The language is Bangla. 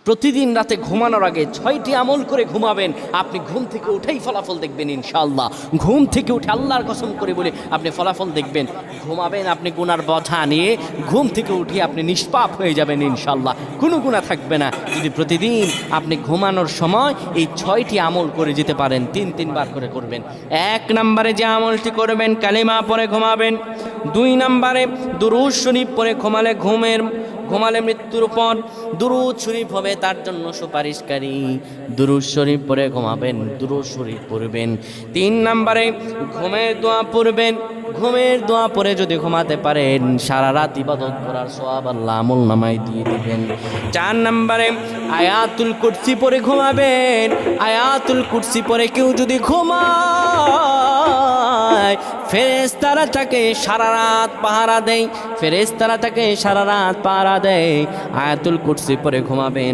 প্রতিদিন রাতে ঘুমানোর আগে 6টি আমল করে ঘুমাবেন। আপনি ঘুম থেকে উঠেই ফলাফল দেখবেন ইনশাআল্লাহ। ঘুম থেকে উঠে আল্লাহর কসম করে বলে আপনি ফলাফল দেখবেন। ঘুমাবেন আপনি গুনার বোঝা নিয়ে, ঘুম থেকে উঠে আপনি নিষ্পাপ হয়ে যাবেন ইনশাআল্লাহ, কোনো গুনাহ থাকবে না। যদি প্রতিদিন আপনি ঘুমানোর সময় এই 6টি আমল করে যেতে পারেন, 3বার করে করবেন। 1 নম্বরে যে আমলটি করবেন, কালিমা পড়ে ঘুমাবেন। 2 নম্বরে দুরূদ শরীফ পড়ে ঘুমালে মৃত্যুর পর দুরূদ শরীফ হবে তার জন্য সুপারিশকারী। দুরূদ শরীফ পড়ে ঘুমাবেন, দুরূদ শরীফ পড়বেন। 3 নম্বরে ঘুমের দোয়া পড়বেন। ঘুমের দোয়া পড়ে যদি ঘুমাতে পারেন, সারা রাত ইবাদত করার সওয়াব আল্লাহ আমল নামায় দিয়ে দিবেন। 4 নম্বরে আয়াতুল কুরসি পড়ে ঘুমাবেন। আয়াতুল কুরসি পড়ে কেউ যদি ঘুমায়, ফেরেশতারা তাকে সারা রাত পাহারা দেয়। ফেরেশতারা তাকে সারা রাত পাহারা দেয়। আয়াতুল কুরসি পড়ে ঘুমাবেন।